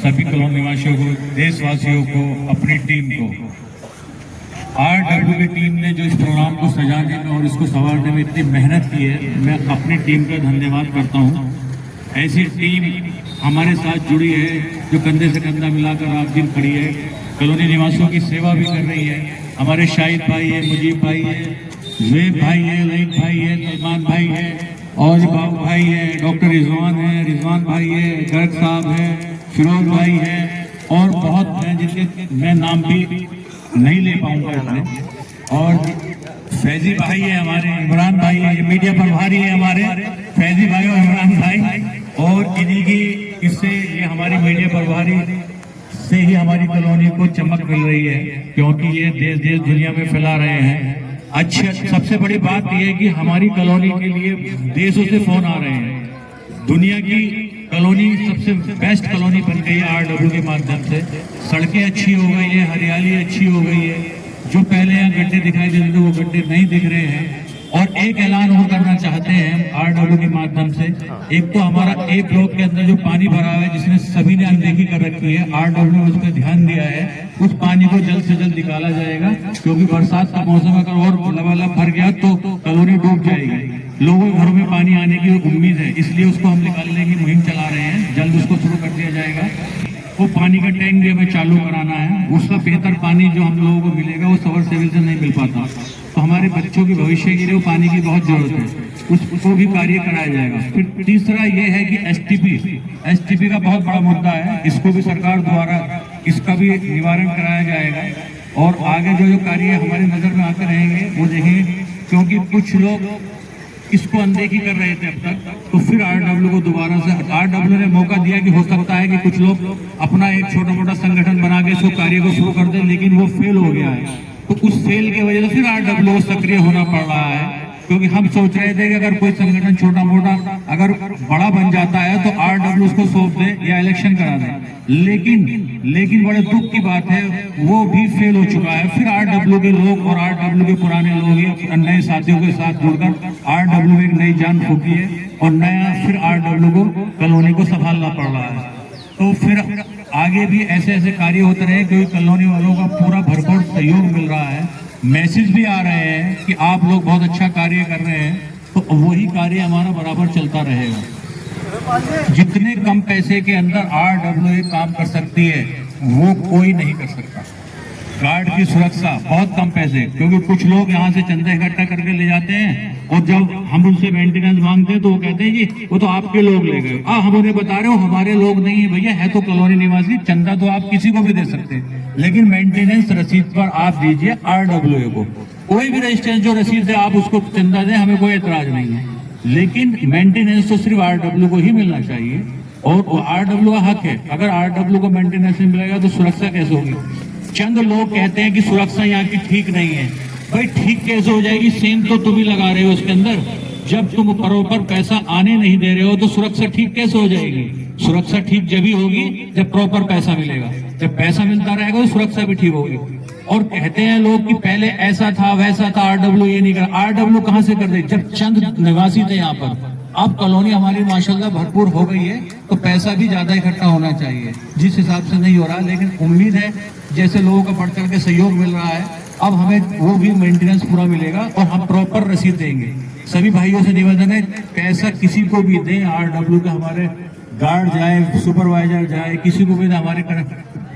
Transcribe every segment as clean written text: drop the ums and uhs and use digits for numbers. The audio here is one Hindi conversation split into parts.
सभी कॉलोनी निवासियों को, देशवासियों को, अपनी टीम को, RW की टीम ने जो इस प्रोग्राम को सजाने में और इसको संवारने में इतनी मेहनत की है, मैं अपनी टीम का धन्यवाद करता हूँ। ऐसी टीम हमारे साथ जुड़ी है जो कंधे से कंधा मिलाकर रात दिन खड़ी है, कॉलोनी निवासियों की सेवा भी कर रही है। हमारे शाहिद भाई है, मुजीब भाई है, जुएब भाई है, लईक भाई है, सलमान भाई है, और बाबू भाई है, डॉक्टर रिजवान भाई है, गर्ग साहब है, फिरोज भाई है, और बहुत हैं जिनके मैं नाम भी नहीं ले पाऊंगा इतने, और फैजी भाई है, हमारे इमरान भाई है, ये मीडिया प्रभारी है हमारे फैजी भाई और इमरान भाई, और इन्हीं की इससे ये हमारी मीडिया प्रभारी से ही हमारी कॉलोनी को चमक मिल रही है, क्योंकि ये देश देश दुनिया में फैला रहे हैं। अच्छा, सबसे बड़ी बात यह है कि हमारी कॉलोनी के लिए देशों से फोन आ रहे हैं। दुनिया की कॉलोनी सबसे बेस्ट कॉलोनी बन गई है RW के माध्यम से। सड़कें अच्छी हो गई है, हरियाली अच्छी हो गई है, जो पहले यहाँ गड्ढे दिखाई देते थे वो गड्ढे नहीं दिख रहे हैं। और एक ऐलान और करना चाहते हैं हम RW के माध्यम से। एक तो हमारा A ब्लॉक के अंदर जो पानी भरा हुआ है, जिसने सभी ने अनदेखी कर रखी है, RW ने उस पर ध्यान दिया है, उस पानी को जल्द से जल्द निकाला जाएगा, क्योंकि बरसात का मौसम अगर और लबालब भर गया तो कॉलोनी डूब जाएगी। लोगों के घरों में पानी आने की उम्मीद है, इसलिए उसको हम निकालने की मुहिम चला रहे हैं। जल्द उसको शुरू कर दिया जाएगा। वो पानी का टैंक भी हमें चालू कराना है, उसका बेहतर पानी जो हम लोगों को मिलेगा वो सवर सेवल से नहीं मिल पाता, तो हमारे बच्चों के भविष्य के लिए वो पानी की बहुत जरूरत है, उसको भी कार्य कराया जाएगा। फिर तीसरा ये है कि STP का बहुत बड़ा मुद्दा है, इसको भी सरकार द्वारा इसका भी निवारण कराया जाएगा। और आगे जो कार्य हमारे नजर में आते रहेंगे वो देखेंगे, क्योंकि कुछ लोग इसको अनदेखी कर रहे थे अब तक, तो फिर RW को दोबारा से RW ने मौका दिया कि हो सकता है कि कुछ लोग अपना एक छोटा मोटा संगठन बना के इसको कार्य को शुरू कर दें, लेकिन वो फेल हो गया है। तो उस फेल की वजह से फिर RW को सक्रिय होना पड़ रहा है, क्योंकि हम सोच रहे थे कि अगर कोई संगठन छोटा मोटा अगर बड़ा बन जाता है तो RW उसको सौंप दे या इलेक्शन करा दे, लेकिन बड़े दुख की बात है वो भी फेल हो चुका है। फिर RW के लोग और RW के पुराने लोग नए साथियों के साथ जुड़कर RW में एक नई जान फूकी है, और नया फिर RW को कॉलोनी को संभालना पड़ रहा है। तो फिर आगे भी ऐसे ऐसे कार्य होते रहे, क्योंकि कॉलोनी वालों का पूरा भरपूर सहयोग मिल रहा है। मैसेज भी आ रहे हैं कि आप लोग बहुत अच्छा कार्य कर रहे हैं, तो वही कार्य हमारा बराबर चलता रहेगा। जितने कम पैसे के अंदर RW काम कर सकती है वो कोई नहीं कर सकता। गार्ड की सुरक्षा बहुत कम पैसे, क्योंकि कुछ लोग यहाँ से चंदा इकट्ठा करके ले जाते हैं, और जब हम उनसे मेंटेनेंस मांगते हैं तो वो कहते हैं जी वो तो आपके लोग ले गए। हम उन्हें बता रहे हो हमारे लोग नहीं है भैया, है तो कॉलोनी निवासी। चंदा तो आप किसी को भी दे सकते हैं, लेकिन मेंटेनेंस रसीद पर आप दीजिए RW को। कोई भी रजिस्ट्रेशन जो रसीद है आप उसको चंदा दें, हमें कोई एतराज नहीं है, लेकिन मेंटेनेंस तो सिर्फ RW को ही मिलना चाहिए, और RW का हक है। अगर RW को मेंटेनेंस नहीं मिलेगा तो सुरक्षा कैसे होगी? चंद लोग कहते हैं कि सुरक्षा यहाँ की ठीक नहीं है। भाई ठीक कैसे हो जाएगी? सेंध तो तुम ही लगा रहे हो उसके अंदर। जब तुम प्रॉपर पैसा आने नहीं दे रहे हो तो सुरक्षा ठीक कैसे हो जाएगी? सुरक्षा ठीक जब ही होगी जब प्रॉपर पैसा मिलेगा। जब पैसा मिलता रहेगा तो सुरक्षा भी ठीक होगी। और कहते हैं लोग कि पहले ऐसा था वैसा था, RW ये नहीं कर। RW कहां से कर दे? जब चंद निवासी थे यहाँ पर। अब कॉलोनी हमारी माशाल्लाह भरपूर हो गई है, तो पैसा भी ज्यादा इकट्ठा होना चाहिए, जिस हिसाब से नहीं हो रहा। लेकिन उम्मीद है जैसे लोगों का बढ़ चढ़ के सहयोग मिल रहा है, अब हमें वो भी मेंटेनेंस पूरा मिलेगा और हम प्रॉपर रसीद देंगे। सभी भाइयों से निवेदन है, पैसा किसी को भी दें, RW के हमारे गार्ड जाए, सुपरवाइजर जाए, किसी को भी हमारे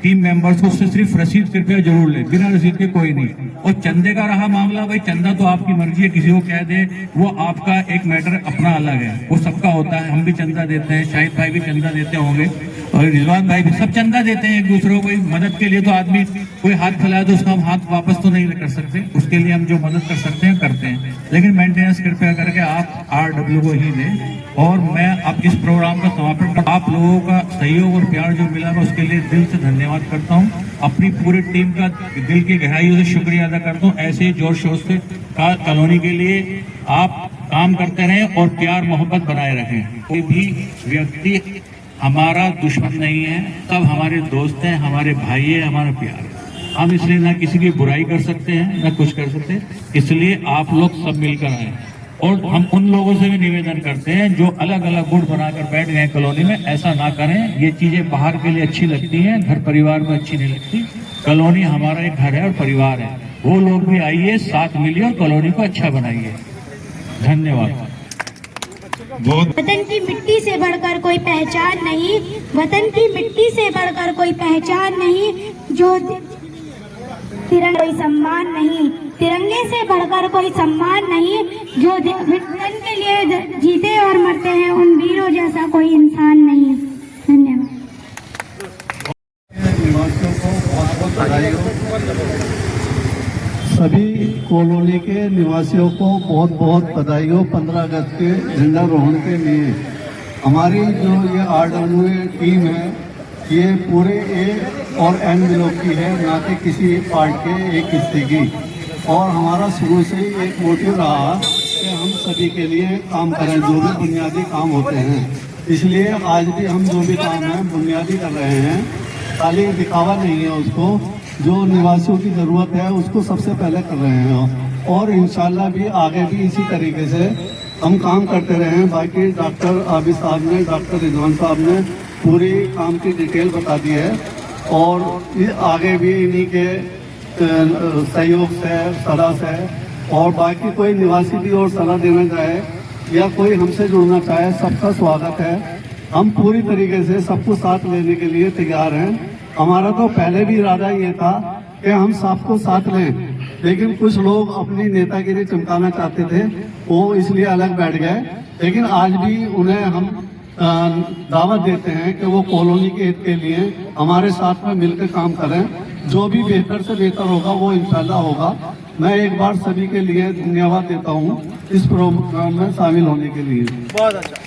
टीम मेंबर्स को, उससे सिर्फ रसीद कृपया जरूर ले, बिना रसीद के कोई नहीं। और चंदे का रहा मामला, भाई चंदा तो आपकी मर्जी है, किसी को कह दे वो आपका एक मैटर अपना अलग है, वो सबका होता है। हम भी चंदा देते हैं, शाहिद भाई भी चंदा देते होंगे, और रिजवान भाई भी, सब चंदा देते हैं एक दूसरे को। मदद के लिए तो आदमी कोई हाथ फैलाए तो उसका हम हाथ वापस तो नहीं कर सकते, उसके लिए हम जो मदद कर सकते हैं करते हैं। लेकिन मेंटेनेंस कृपया करके आप RW को ही दें। और मैं अब इस प्रोग्राम का समापन कर, आप लोगों का सहयोग और प्यार जो मिला मैं उसके लिए दिल से धन्यवाद करता हूं। अपनी पूरी टीम का दिल की गहराइयों से शुक्रिया अदा करता हूं। ऐसे जोर शोर से कॉलोनी के लिए आप काम करते रहें और प्यार मोहब्बत बनाए रखें। कोई भी व्यक्ति हमारा दुश्मन नहीं है, सब हमारे दोस्त हैं, हमारे भाई है, हमारा प्यार है। हम इसलिए ना किसी की बुराई कर सकते हैं ना कुछ कर सकते हैं, इसलिए आप लोग सब मिलकर आए। और हम उन लोगों से भी निवेदन करते हैं जो अलग अलग गुट बनाकर बैठ गए कॉलोनी में, ऐसा ना करें। ये चीजें बाहर के लिए अच्छी लगती हैं, घर परिवार में अच्छी नहीं लगती। कॉलोनी हमारा एक घर है और परिवार है। वो लोग भी आइए, साथ मिलिए और कॉलोनी को अच्छा बनाइए। धन्यवाद। वतन की मिट्टी से बढ़कर कोई पहचान नहीं, वतन की मिट्टी से बढ़कर कोई पहचान नहीं, जो तिरंगा कोई सम्मान नहीं, तिरंगे से बढ़कर कोई सम्मान नहीं, जो वतन के लिए जीते और मरते हैं उन वीरों जैसा कोई इंसान नहीं। धन्यवाद। निवासियों को बहुत बहुत बधाई हो। सभी कॉलोनी के निवासियों को बहुत बहुत बधाई हो 15 अगस्त के झंडारोहण के लिए। हमारी जो ये RWA टीम है, ये पूरे A और N ब्लॉक की है, ना कि किसी पार्ट के एक हिस्से की। और हमारा शुरू से ही एक मोटिव रहा कि हम सभी के लिए काम करें, जो भी बुनियादी काम होते हैं। इसलिए आज भी हम जो भी काम है बुनियादी कर रहे हैं, खाली दिखावा नहीं है। उसको जो निवासियों की ज़रूरत है उसको सबसे पहले कर रहे हैं, और इंशाल्लाह भी आगे भी इसी तरीके से हम काम करते रहे हैं। बाकी डॉक्टर आबिद साहब ने, डॉक्टर रिजवान साहब ने पूरी काम की डिटेल बता दी है, और ये आगे भी इन्हीं के सहयोग से, सलाह से, और बाकी कोई निवासी भी और सलाह देना चाहे या कोई हमसे जुड़ना चाहे, सबका स्वागत है। हम पूरी तरीके से सबको साथ लेने के लिए तैयार हैं। हमारा तो पहले भी इरादा ये था कि हम सबको साथ लें, लेकिन कुछ लोग अपनी नेतागिरी चमकाना चाहते थे, वो इसलिए अलग बैठ गए। लेकिन आज भी उन्हें हम दावत देते हैं कि वो कॉलोनी के हित के लिए हमारे साथ में मिलकर काम करें। जो भी बेहतर से बेहतर होगा वो इंशाल्लाह होगा। मैं एक बार सभी के लिए धन्यवाद देता हूँ इस प्रोग्राम में शामिल होने के लिए। बहुत अच्छा।